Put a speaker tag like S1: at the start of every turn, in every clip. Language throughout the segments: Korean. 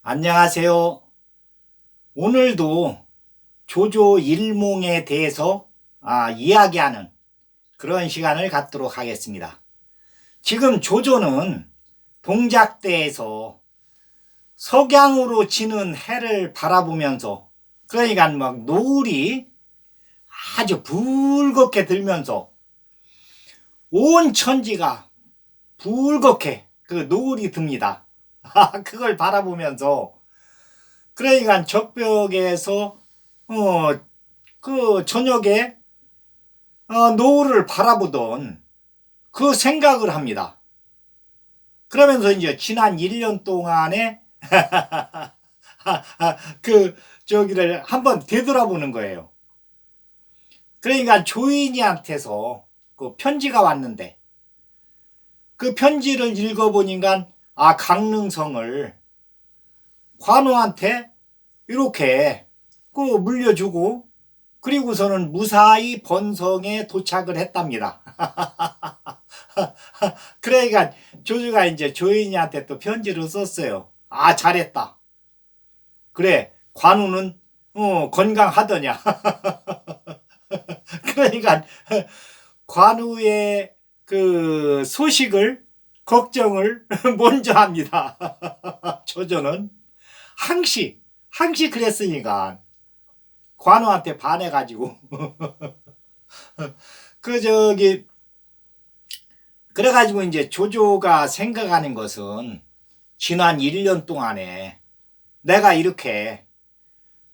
S1: 안녕하세요. 오늘도 조조 일몽에 대해서 이야기하는 그런 시간을 갖도록 하겠습니다. 지금 조조는 동작대에서 석양으로 지는 해를 바라보면서, 그러니까 막 노을이 아주 붉게 들면서 온 천지가 붉게 그 노을이 듭니다. 그걸 바라보면서, 그러니까 적벽에서 그 저녁에 노을을 바라보던 그 생각을 합니다. 그러면서 이제 지난 1년 동안에 그 저기를 한번 되돌아보는 거예요. 그러니까 조인이한테서 그 편지가 왔는데, 그 편지를 읽어보니까 강릉성을 관우한테 이렇게 그 물려주고, 그리고서는 무사히 번성에 도착을 했답니다. 그러니까 조조가 이제 조인이한테 또 편지를 썼어요. 잘했다. 그래, 관우는 건강하더냐. 그러니까 관우의 그 소식을 걱정을 먼저 합니다. 조조는 항시 그랬으니까 관우한테 반해가지고 그래가지고 이제 조조가 생각하는 것은, 지난 1년 동안에 내가 이렇게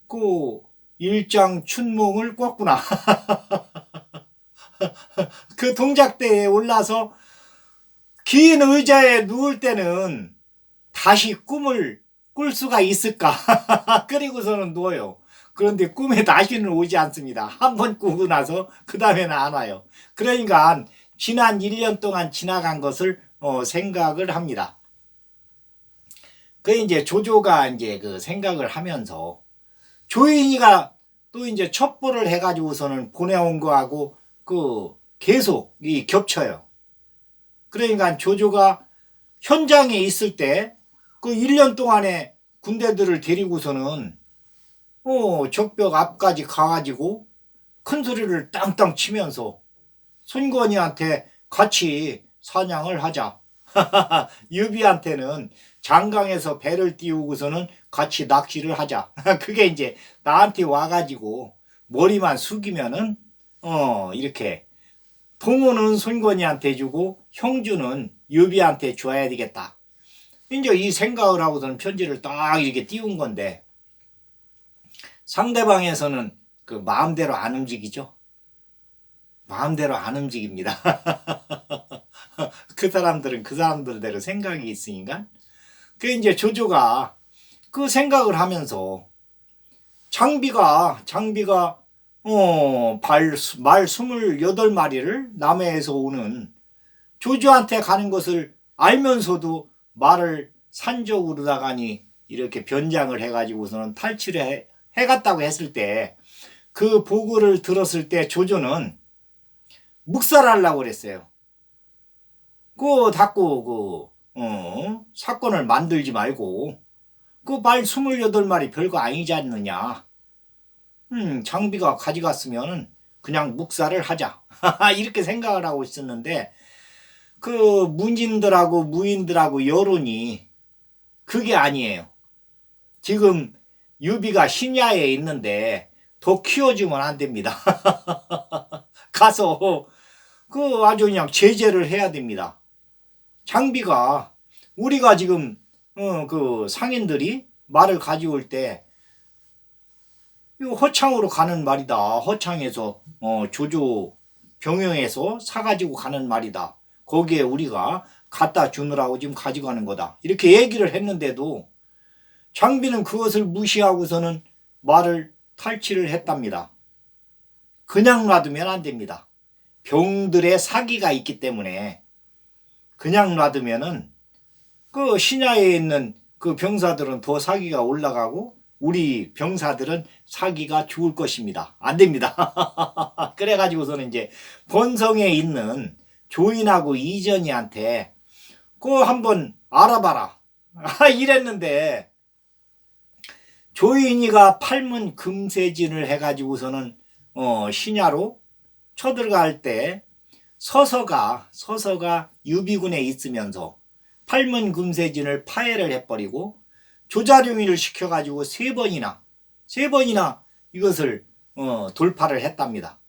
S1: 그 일장춘몽을 꿨구나. 그 동작대에 올라서 긴 의자에 누울 때는 다시 꿈을 꿀 수가 있을까? 그리고서는 누워요. 그런데 꿈에 다시는 오지 않습니다. 한 번 꾸고 나서 그 다음에는 안 와요. 그러니까 지난 1년 동안 지나간 것을 생각을 합니다. 그 이제 조조가 이제 그 생각을 하면서, 조인이가 또 이제 첩보를 해가지고서는 보내온 거하고 그 계속 겹쳐요. 그러니까 조조가 현장에 있을 때 그 1년 동안에 군대들을 데리고서는 적벽 앞까지 가가지고 큰 소리를 땅땅 치면서 손건이한테 같이 사냥을 하자. 유비한테는 장강에서 배를 띄우고서는 같이 낚시를 하자. 그게 이제 나한테 와가지고 머리만 숙이면은 이렇게 봉호는 손건이한테 주고 형주는 유비한테 줘야 되겠다. 이제 이 생각을 하고서는 편지를 딱 이렇게 띄운 건데, 상대방에서는 그 마음대로 안 움직이죠. 마음대로 안 움직입니다. 그 사람들은 그 사람들대로 생각이 있으니까. 그 이제 조조가 그 생각을 하면서, 장비가 말 28마리를 남해에서 오는 조조한테 가는 것을 알면서도 말을 산적으로 다가니 이렇게 변장을 해가지고서는 탈출을 해갔다고 했을 때, 그 보고를 들었을 때 조조는 묵살하려고 그랬어요. 자꾸 사건을 만들지 말고 그 말 28마리 별거 아니지 않느냐. 장비가 가져갔으면 그냥 묵살을 하자. 이렇게 생각을 하고 있었는데, 그 문진들하고 무인들하고 여론이 그게 아니에요. 지금 유비가 신야에 있는데 더 키워주면 안 됩니다. 가서 아주 그냥 제재를 해야 됩니다. 장비가, 우리가 지금 그 상인들이 말을 가져올 때 허창으로 가는 말이다. 허창에서 조조 병영에서 사가지고 가는 말이다. 거기에 우리가 갖다 주느라고 지금 가져가는 거다. 이렇게 얘기를 했는데도 장비는 그것을 무시하고서는 말을 탈취를 했답니다. 그냥 놔두면 안 됩니다. 병들의 사기가 있기 때문에 그냥 놔두면은 그 신야에 있는 그 병사들은 더 사기가 올라가고 우리 병사들은 사기가 죽을 것입니다. 안 됩니다. 그래가지고서는 이제 본성에 있는 조인하고 이전이한테 그거 한번 알아봐라. 이랬는데 조인이가 팔문 금세진을 해가지고서는 신야로 쳐들어갈 때 서서가 유비군에 있으면서 팔문 금세진을 파해를 해버리고 조자룡이를 시켜가지고 세 번이나 이것을 돌파를 했답니다.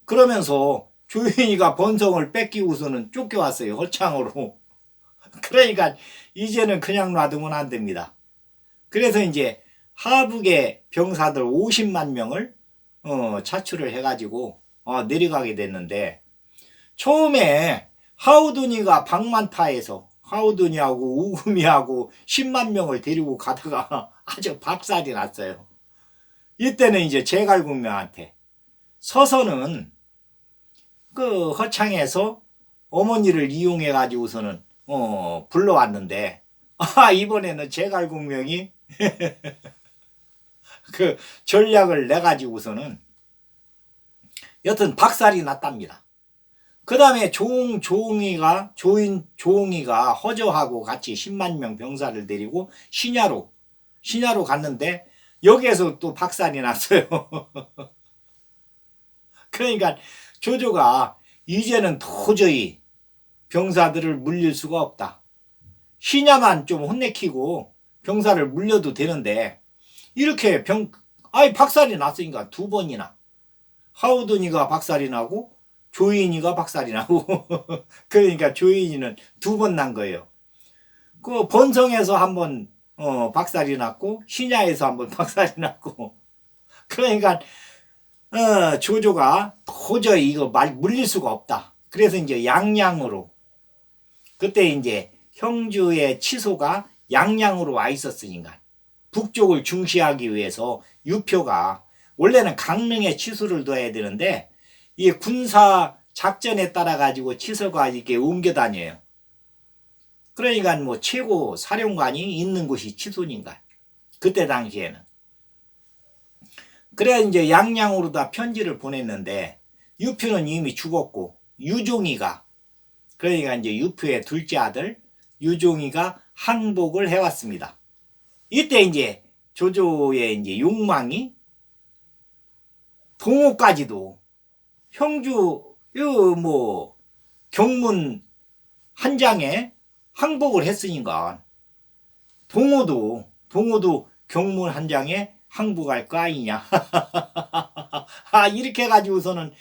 S1: 그러면서 조인이가 번성을 뺏기고서는 쫓겨왔어요. 허창으로. 그러니까 이제는 그냥 놔두면 안 됩니다. 그래서 이제 하북의 병사들 50만 명을 차출을 해가지고 내려가게 됐는데, 처음에 하우둔이가 방만파에서 하우둔이하고 우금이하고 10만 명을 데리고 가다가 아주 밥살이 났어요. 이때는 이제 제갈국명한테 서서는 그 허창에서 어머니를 이용해 가지고서는 불러왔는데, 이번에는 제갈국명이 그 전략을 내 가지고서는 여튼 박살이 났답니다. 그 다음에 조옹이가 허저하고 같이 10만 명 병사를 데리고 신야로 갔는데 여기에서 또 박살이 났어요. 그러니까 조조가 이제는 도저히 병사들을 물릴 수가 없다. 신야만 좀 혼내키고 병사를 물려도 되는데, 이렇게 박살이 났으니까 두 번이나 하우둔이가 박살이 나고 조인이가 박살이 나고 그러니까 조인이는 두 번 난 거예요. 그 번성에서 한번 박살이 났고 신야에서 한번 박살이 났고, 그러니까 조조가 도저히 이거 물릴 수가 없다. 그래서 이제 양양으로, 그때 이제 형주의 치소가 양양으로 와 있었으니까 북쪽을 중시하기 위해서 유표가, 원래는 강릉에 치소를 둬야 되는데 이 군사 작전에 따라 가지고 치소가 이렇게 옮겨 다녀요. 그러니까 뭐 최고 사령관이 있는 곳이 치소인가, 그때 당시에는. 그래야 이제 양양으로 다 편지를 보냈는데 유표는 이미 죽었고 유종이가, 그러니까 이제 유표의 둘째 아들 유종이가 항복을 해왔습니다. 이때 이제 조조의 이제 욕망이 동호까지도 형주 경문 한 장에 항복을 했으니까 동호도 경문 한 장에 항복할 거 아니냐. 이렇게 해가지고서는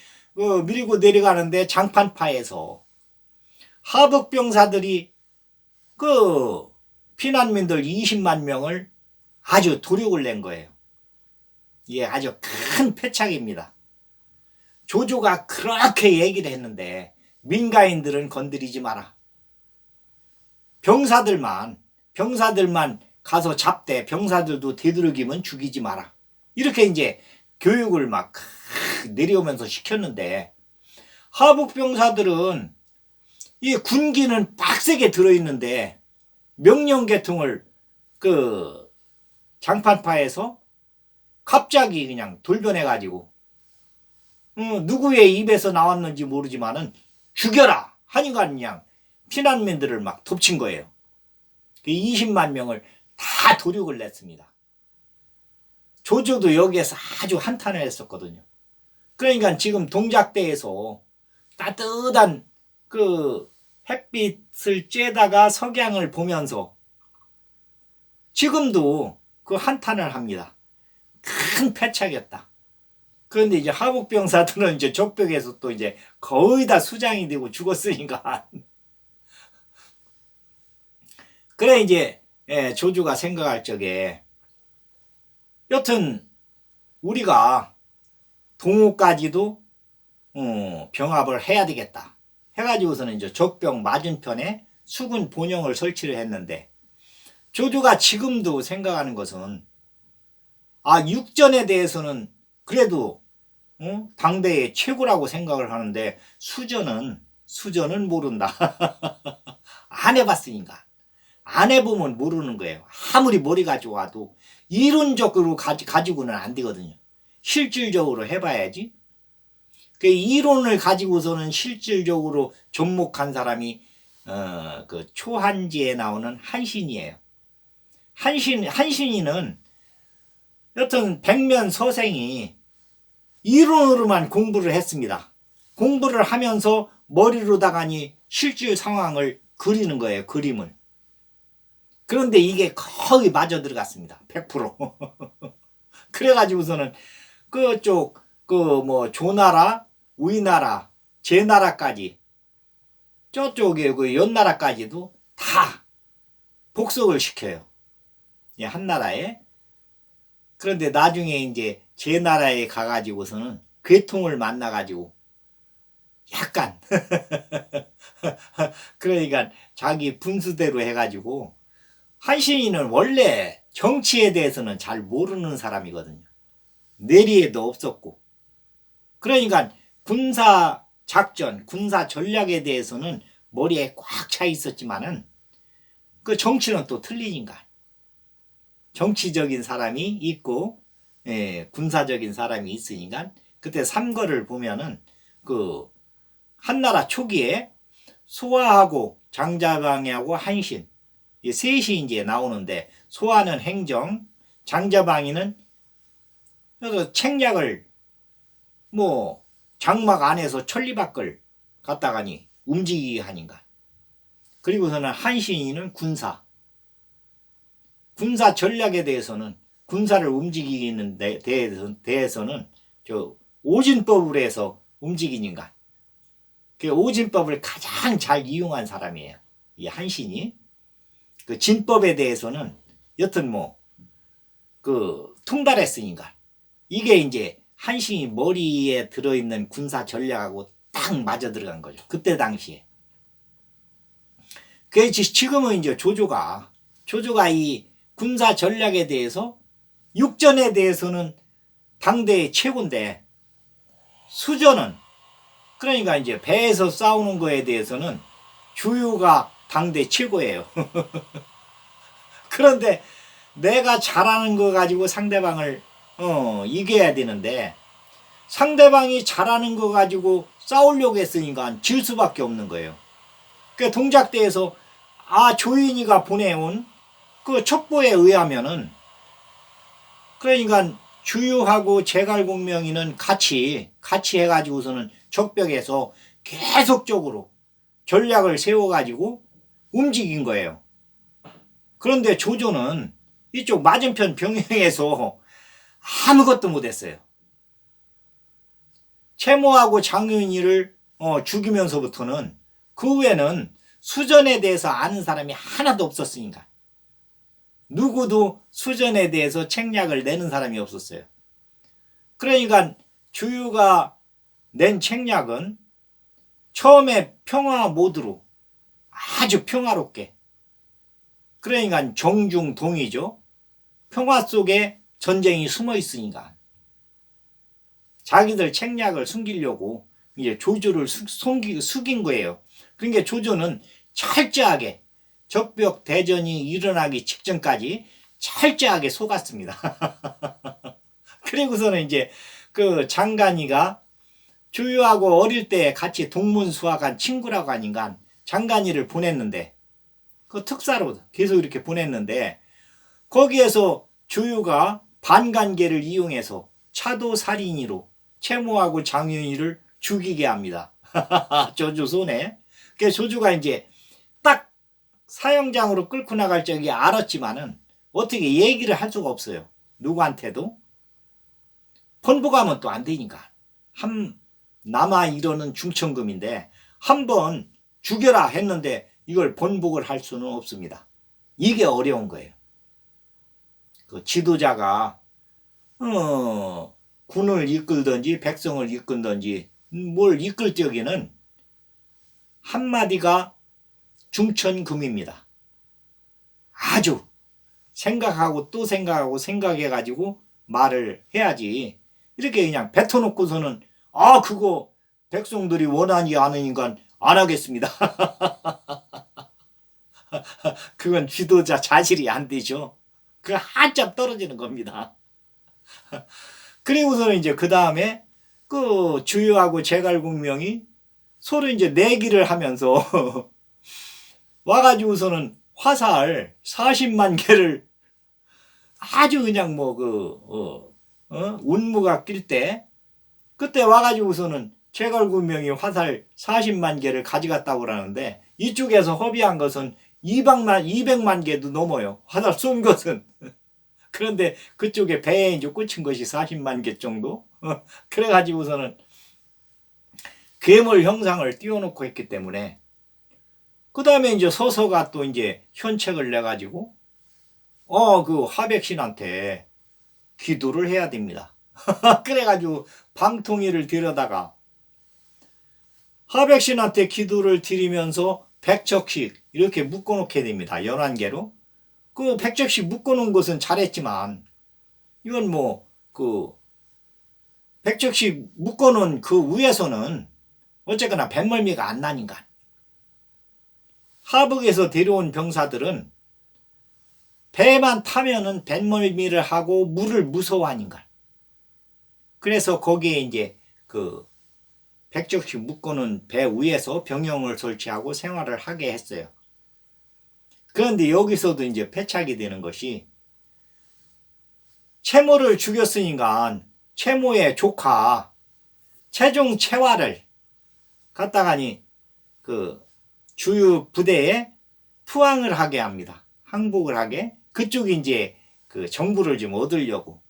S1: 밀고 내려가는데 장판파에서 하북병사들이 그 피난민들 20만 명을 아주 도륙을 낸 거예요. 이게 아주 큰 패착입니다. 조조가 그렇게 얘기를 했는데 민가인들은 건드리지 마라. 병사들만 가서 잡되 병사들도 되도록이면 죽이지 마라. 이렇게 이제 교육을 막 내려오면서 시켰는데, 하북 병사들은 이 군기는 빡세게 들어있는데 명령계통을 그 장판파에서 갑자기 그냥 돌변해가지고 누구의 입에서 나왔는지 모르지만은 죽여라 하니까 그냥 피난민들을 막 덮친 거예요. 20만 명을 다 도륙을 냈습니다. 조조도 여기에서 아주 한탄을 했었거든요. 그러니까 지금 동작대에서 따뜻한 그 햇빛을 쬐다가 석양을 보면서 지금도 그 한탄을 합니다. 큰 패착이었다. 그런데 이제 하북병사들은 이제 적벽에서 또 이제 거의 다 수장이 되고 죽었으니까. 그래 이제 조조가 생각할 적에 여튼 우리가 동호까지도 병합을 해야 되겠다 해가지고서는 이제 적벽 맞은편에 수군 본영을 설치를 했는데, 조조가 지금도 생각하는 것은 육전에 대해서는 그래도 당대의 최고라고 생각을 하는데 수전은 모른다. 안 해봤으니까. 안 해보면 모르는 거예요. 아무리 머리가 좋아도 이론적으로 가지고는 안 되거든요. 실질적으로 해봐야지. 그 이론을 가지고서는 실질적으로 접목한 사람이 그 초한지에 나오는 한신이에요. 한신이는 여튼 백면서생이 이론으로만 공부를 했습니다. 공부를 하면서 머리로다가니 실질 상황을 그리는 거예요. 그림을. 그런데 이게 거의 맞아 들어갔습니다. 100%. 그래가지고서는 그쪽 조나라, 우리나라, 제나라까지 저쪽에 그 연나라까지도 다 복속을 시켜요. 한 나라에. 그런데 나중에 이제 제나라에 가가지고서는 괴통을 만나가지고 약간 그러니까 자기 분수대로 해가지고 한신이는 원래 정치에 대해서는 잘 모르는 사람이거든요. 내리에도 없었고. 그러니까 군사 작전, 군사 전략에 대해서는 머리에 꽉 차 있었지만은 그 정치는 또 틀리니까. 정치적인 사람이 있고 군사적인 사람이 있으니까 그때 삼거를 보면은 그 한나라 초기에 소아하고 장자방이하고 한신 이 셋이 이제 나오는데 소아는 행정, 장자방이는 그래서 책략을 장막 안에서 천리밖을 갖다가니 움직이게 하니까. 그리고서는 한신이는 군사 전략에 대해서는 군사를 움직이는 데 대해서는 저 오진법으로 해서 움직이니까. 그 오진법을 가장 잘 이용한 사람이에요. 이 한신이. 그 진법에 대해서는 여튼 통달했으니까. 이게 이제 한신이 머리에 들어있는 군사 전략하고 딱 맞아 들어간 거죠. 그때 당시에. 그래서 지금은 이제 조조가 이 군사 전략에 대해서 육전에 대해서는 당대의 최고인데 수전은 그러니까 이제 배에서 싸우는 거에 대해서는 주유가 당대 최고예요. 그런데 내가 잘하는 거 가지고 상대방을 이겨야 되는데 상대방이 잘하는 거 가지고 싸우려고 했으니까 질 수밖에 없는 거예요. 그 동작대에서 조인이가 보내온 그 첩보에 의하면은 그러니까 주유하고 제갈공명이는 같이 해가지고서는 적벽에서 계속적으로 전략을 세워가지고 움직인 거예요. 그런데 조조는 이쪽 맞은편 병영에서 아무것도 못했어요. 채모하고 장윤이를 죽이면서부터는 그 후에는 수전에 대해서 아는 사람이 하나도 없었으니까. 누구도 수전에 대해서 책략을 내는 사람이 없었어요. 그러니까 주유가 낸 책략은 처음에 평화 모드로 아주 평화롭게 그러니까 정중동이죠. 평화 속에 전쟁이 숨어 있으니까 자기들 책략을 숨기려고 이제 조조를 숙인 거예요. 그러니까 조조는 철저하게 적벽 대전이 일어나기 직전까지 철저하게 속았습니다. 그리고서는 이제 그 장간이가 주유하고 어릴 때 같이 동문수학한 친구라고 하니까 장간이를 보냈는데 그 특사로 계속 이렇게 보냈는데 거기에서 주유가 반관계를 이용해서 차도살인이로 채모하고 장윤이를 죽이게 합니다. 조주 손에. 그래서 조주가 이제 딱 사형장으로 끌고 나갈 적이 알았지만은 어떻게 얘기를 할 수가 없어요. 누구한테도. 번복하면 또 안 되니까. 남아 이러는 중천금인데 한번 죽여라 했는데 이걸 번복을 할 수는 없습니다. 이게 어려운 거예요. 그 지도자가 군을 이끌든지 백성을 이끌든지 뭘 이끌 적에는 한마디가 중천금입니다. 아주 생각하고 또 생각하고 생각해가지고 말을 해야지 이렇게 그냥 뱉어놓고서는 그거 백성들이 원하지 않으니까 안 하겠습니다. 그건 지도자 자질이 안 되죠. 그 한참 떨어지는 겁니다. 그리고서는 이제 그 다음에 그 주유하고 제갈공명이 서로 이제 내기를 하면서 와가지고서는 화살 40만 개를 아주 그냥 운무가 낄 때, 그때 와가지고서는 제갈군명이 화살 40만 개를 가져갔다고 그러는데, 이쪽에서 허비한 것은 200만 개도 넘어요. 화살 쏜 것은. 그런데 그쪽에 배에 이제 꽂힌 것이 40만 개 정도? 그래가지고서는 괴물 형상을 띄워놓고 했기 때문에, 그 다음에 이제 서서가 또 이제 현책을 내가지고, 그 하백신한테 기도를 해야 됩니다. 그래가지고 방통위를 데려다가 하백신한테 기도를 드리면서 백척씩 이렇게 묶어놓게 됩니다. 11개로. 그 백척씩 묶어놓은 것은 잘했지만, 이건 백척씩 묶어놓은 그 위에서는 어쨌거나 뱃멀미가 안 나니까. 하북에서 데려온 병사들은 배만 타면은 뱃멀미를 하고 물을 무서워하니까. 그래서 거기에 이제 백적씩 묶어놓은 배 위에서 병영을 설치하고 생활을 하게 했어요. 그런데 여기서도 이제 패착이 되는 것이, 채모를 죽였으니까 채모의 조카 채종 채화를 갖다가니 주유 부대에 투항을 하게 합니다. 항복을 하게. 그쪽이 이제 정부를 좀 얻으려고.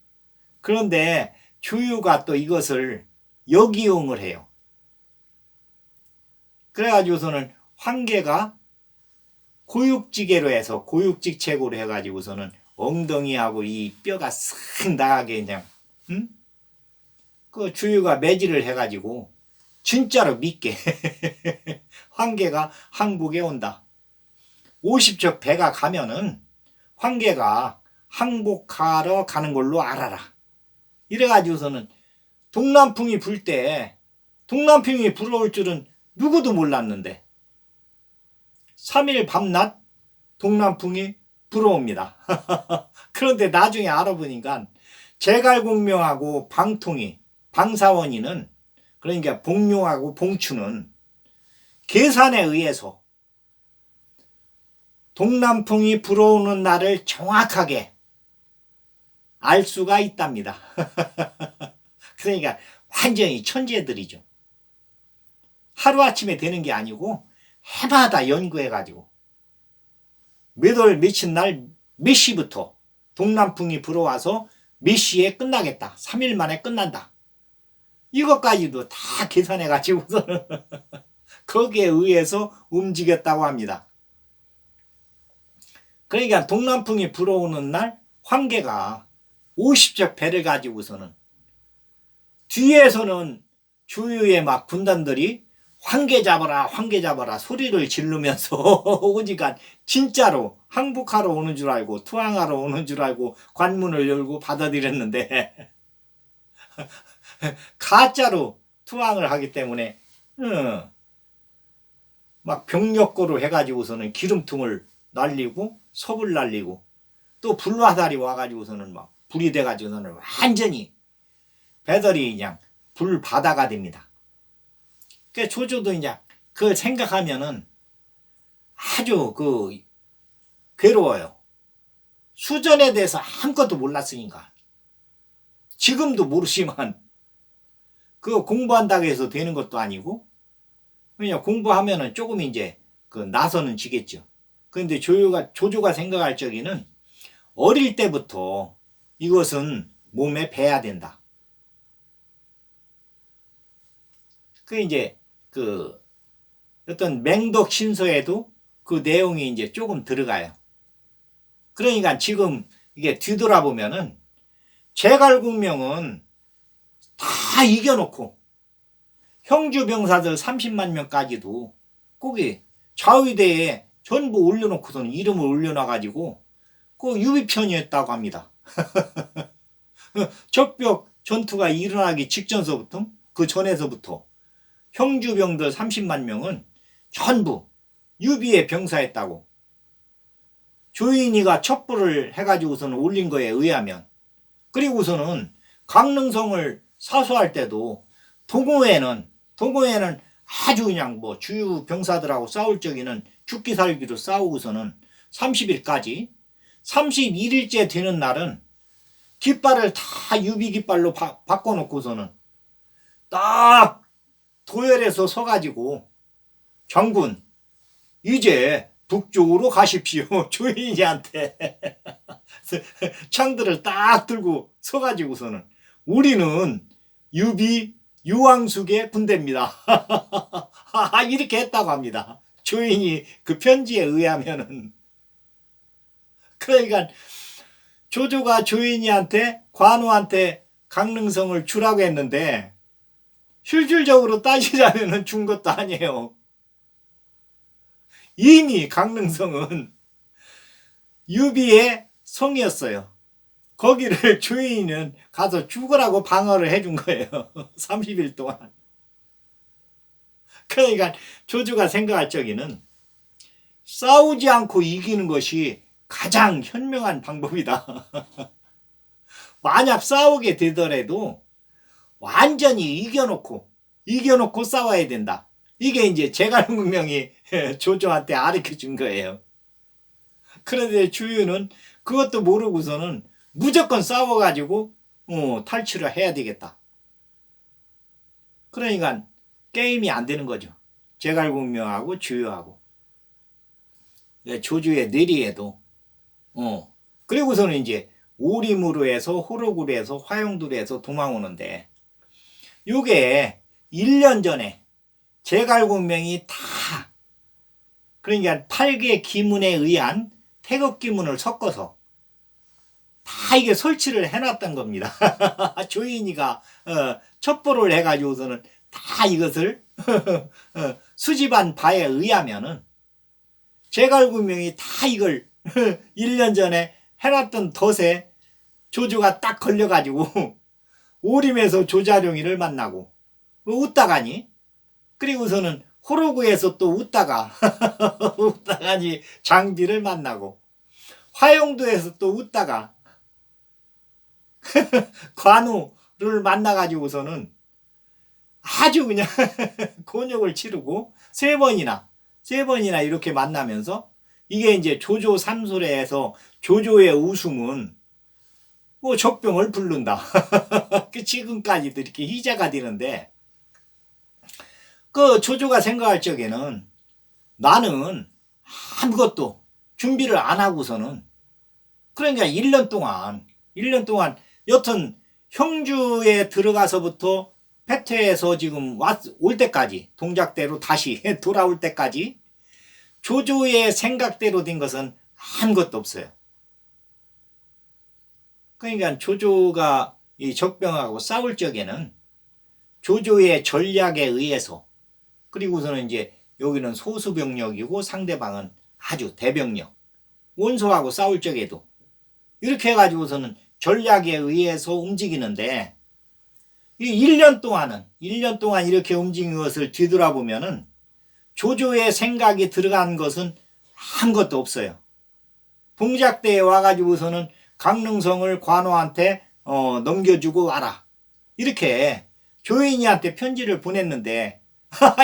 S1: 그런데 주유가 또 이것을 역이용을 해요. 그래가지고서는 황계가 고육지계로 해서 고육직책으로 해가지고서는 엉덩이하고 이 뼈가 쓱 나가게 그냥, 그 주유가 매질을 해가지고 진짜로 믿게 황계가 항복에 온다. 50척 배가 가면은 황계가 항복하러 가는 걸로 알아라. 이래가지고서는 동남풍이 불 때, 동남풍이 불어올 줄은 누구도 몰랐는데 3일 밤낮 동남풍이 불어옵니다. 그런데 나중에 알아보니까 제갈공명하고 방통이, 방사원이는, 그러니까 봉룡하고 봉추는 계산에 의해서 동남풍이 불어오는 날을 정확하게 알 수가 있답니다. 그러니까 완전히 천재들이죠. 하루아침에 되는 게 아니고 해마다 연구해가지고 몇 월 며칠 날 몇 시부터 동남풍이 불어와서 몇 시에 끝나겠다. 3일 만에 끝난다. 이것까지도 다 계산해가지고서는 거기에 의해서 움직였다고 합니다. 그러니까 동남풍이 불어오는 날 황계가 50척 배를 가지고서는 뒤에서는 주유의 막 군단들이 황계 잡아라 황계 잡아라 소리를 지르면서 오니까 진짜로 항복하러 오는 줄 알고 투항하러 오는 줄 알고 관문을 열고 받아들였는데 가짜로 투항을 하기 때문에 막 병력고로 해가지고서는 기름통을 날리고 섭을 날리고 또 불화살이 와가지고서는 막 불이 돼가지고서는 완전히 배들이 그냥 불바다가 됩니다. 그 조조도 이제 그걸 생각하면은 아주 괴로워요. 수전에 대해서 아무것도 몰랐으니까. 지금도 모르지만 그거 공부한다고 해서 되는 것도 아니고, 그냥 공부하면은 조금 이제 나서는 지겠죠. 그런데 조조가 생각할 적에는 어릴 때부터 이것은 몸에 배야 된다. 이제 어떤 맹독 신서에도 그 내용이 이제 조금 들어가요. 그러니까 지금 이게 뒤돌아보면은 제갈공명은 다 이겨놓고 형주병사들 30만 명까지도 거기 좌위대에 전부 올려놓고서는 이름을 올려놔가지고 그 유비편이었다고 합니다. 적벽 전투가 일어나기 직전서부터, 그 전에서부터 형주병들 30만 명은 전부 유비의 병사였다고. 조인이가 첩보를 해가지고서는 올린 거에 의하면, 그리고서는 강릉성을 사수할 때도 동호회는 아주 그냥 주유 병사들하고 싸울 적에는 죽기 살기로 싸우고서는 30일까지 31일째 되는 날은 깃발을 다 유비 깃발로 바꿔놓고서는 딱 도열해서 서가지고 장군 이제 북쪽으로 가십시오. 조인이한테 창들을 딱 들고 서가지고서는 우리는 유비 유왕숙의 군대입니다. 이렇게 했다고 합니다. 조인이 그 편지에 의하면은. 그러니까 조조가 조인이한테 관우한테 강릉성을 주라고 했는데 실질적으로 따지자면은 준 것도 아니에요. 이미 강릉성은 유비의 성이었어요. 거기를 조인은 가서 죽으라고 방어를 해준 거예요. 30일 동안. 그러니까 조조가 생각할 적에는 싸우지 않고 이기는 것이 가장 현명한 방법이다. 만약 싸우게 되더라도 완전히 이겨놓고 싸워야 된다. 이게 이제 제갈문명이 조조한테 가르쳐 준 거예요. 그런데 주유는 그것도 모르고서는 무조건 싸워가지고 탈출을 해야 되겠다. 그러니까 게임이 안 되는 거죠. 제갈문명하고 주유하고. 조조의 내리에도 그리고서는 이제 오림으로 해서 호록으로 해서 화용도로 해서 도망오는데 요게 1년 전에 제갈공명이 다 그러니까 8개 기문에 의한 태극 기문을 섞어서 다 이게 설치를 해놨던 겁니다. 조인이가 첩보를 해가지고서는 다 이것을 수집한 바에 의하면은 제갈공명이 다 이걸 1년 전에 해놨던 덫에 조조가 딱 걸려가지고 오림에서 조자룡이를 만나고 웃다가니 그리고서는 호로구에서 또 웃다가니 장비를 만나고 화용도에서 또 웃다가 관우를 만나가지고서는 아주 그냥 곤욕을 치르고 세 번이나 이렇게 만나면서 이게 이제 조조 삼술에서 조조의 웃음은 뭐 적병을 부른다. 그 지금까지도 이렇게 희자가 되는데 그 조조가 생각할 적에는 나는 아무것도 준비를 안 하고서는 그러니까 1년 동안 여튼 형주에 들어가서부터 패퇴해서 지금 올 때까지 동작대로 다시 돌아올 때까지 조조의 생각대로 된 것은 아무것도 없어요. 그러니까 조조가 이 적병하고 싸울 적에는 조조의 전략에 의해서 그리고서는 이제 여기는 소수병력이고 상대방은 아주 대병력 원소하고 싸울 적에도 이렇게 해가지고서는 전략에 의해서 움직이는데 이 1년 동안 이렇게 움직인 것을 뒤돌아보면은 조조의 생각이 들어간 것은 아무것도 없어요. 동작대에 와가지고서는 강릉성을 관우한테 넘겨주고 와라. 이렇게 조인이한테 편지를 보냈는데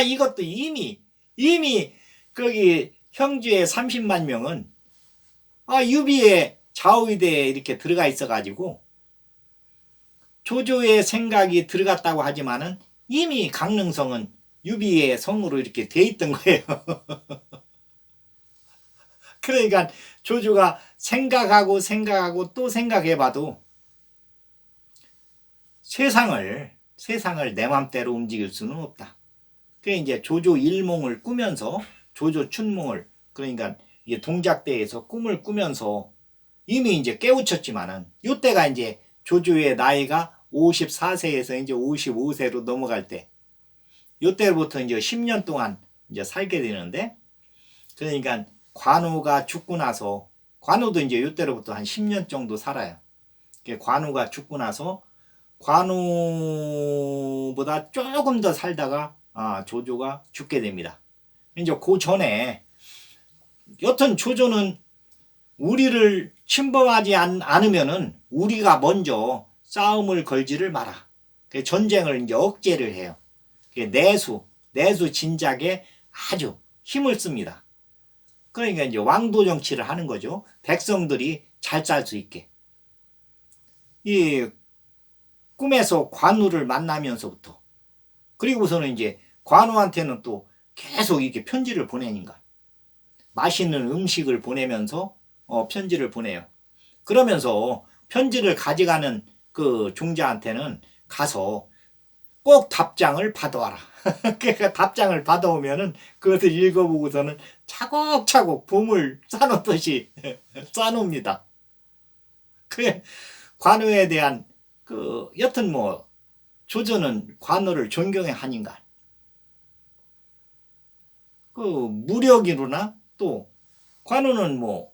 S1: 이것도 이미 거기 형주의 30만 명은 유비의 좌우위대에 이렇게 들어가 있어가지고 조조의 생각이 들어갔다고 하지만은 이미 강릉성은 유비의 성으로 이렇게 돼 있던 거예요. 그러니까 조조가 생각하고 또 생각해봐도 세상을 내 맘대로 움직일 수는 없다. 그게 이제 조조 일몽을 꾸면서 조조 춘몽을 그러니까 이게 동작대에서 꿈을 꾸면서 이미 이제 깨우쳤지만은 이때가 이제 조조의 나이가 54세에서 이제 55세로 넘어갈 때 이때부터 이제 10년 동안 이제 살게 되는데 그러니까 관우가 죽고 나서 관우도 이제 이때로부터 한 10년 정도 살아요. 관우가 죽고 나서 관우보다 조금 더 살다가 조조가 죽게 됩니다. 이제 그 전에 여튼 조조는 우리를 침범하지 않으면은 우리가 먼저 싸움을 걸지를 마라. 전쟁을 이제 억제를 해요. 내수 진작에 아주 힘을 씁니다. 그러니까 이제 왕도 정치를 하는 거죠. 백성들이 잘 살 수 있게. 이 꿈에서 관우를 만나면서부터, 그리고서는 이제 관우한테는 또 계속 이렇게 편지를 보내니까 맛있는 음식을 보내면서 편지를 보내요. 그러면서 편지를 가져가는 그 종자한테는 가서 꼭 답장을 받아와라. 그러니까 답장을 받아오면은 그것을 읽어보고서는 차곡차곡 봄을 싸놓듯이 싸놉니다. 그 관우에 대한 여튼 뭐 조조는 관우를 존경해 하니까 무력이로나 또 관우는 뭐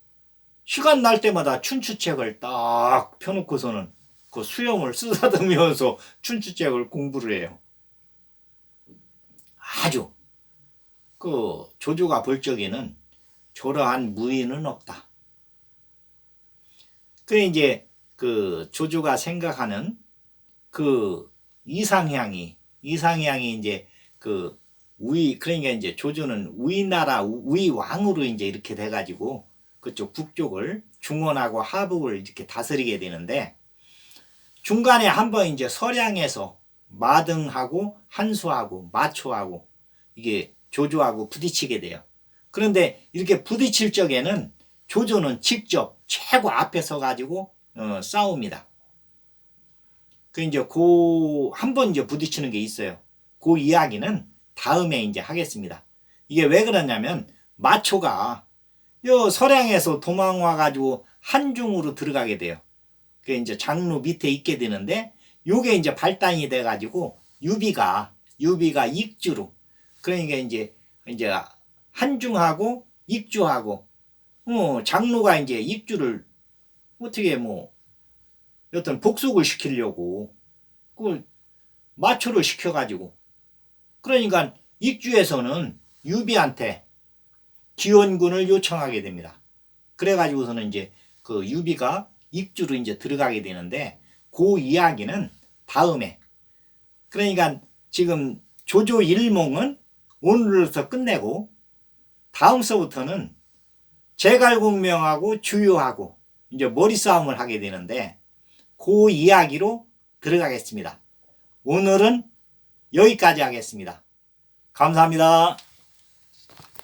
S1: 시간 날 때마다 춘추책을 딱 펴놓고서는 그 수염을 쓰다듬으면서 춘추책을 공부를 해요. 아주 조조가 볼 적에는 저러한 무인은 없다. 그래 이제 조조가 생각하는 이상향이 이제 그러니까 이제 조조는 우이나라 우이왕으로 이제 이렇게 돼가지고 그쪽 북쪽을 중원하고 하북을 이렇게 다스리게 되는데, 중간에 한번 이제 서량에서 마등하고 한수하고 마초하고 이게 조조하고 부딪히게 돼요. 그런데 이렇게 부딪힐 적에는 조조는 직접 최고 앞에 서 가지고 싸웁니다. 이제 한 번 이제 부딪히는 게 있어요. 그 이야기는 다음에 이제 하겠습니다. 이게 왜 그러냐면 마초가 요 서량에서 도망와 가지고 한중으로 들어가게 돼요. 그 이제 장로 밑에 있게 되는데, 요게 이제 발단이 돼 가지고 유비가 익주로, 그러니까 이제 한중하고 익주하고 장로가 이제 익주를 어떻게 뭐 여튼 복속을 시키려고 그걸 마초를 시켜가지고, 그러니까 익주에서는 유비한테 지원군을 요청하게 됩니다. 그래가지고서는 이제 유비가 익주로 이제 들어가게 되는데, 그 이야기는 다음에, 그러니까 지금 조조 일몽은 오늘로서 끝내고 다음서부터는 제갈공명하고 주유하고 이제 머리싸움을 하게 되는데, 그 이야기로 들어가겠습니다. 오늘은 여기까지 하겠습니다. 감사합니다.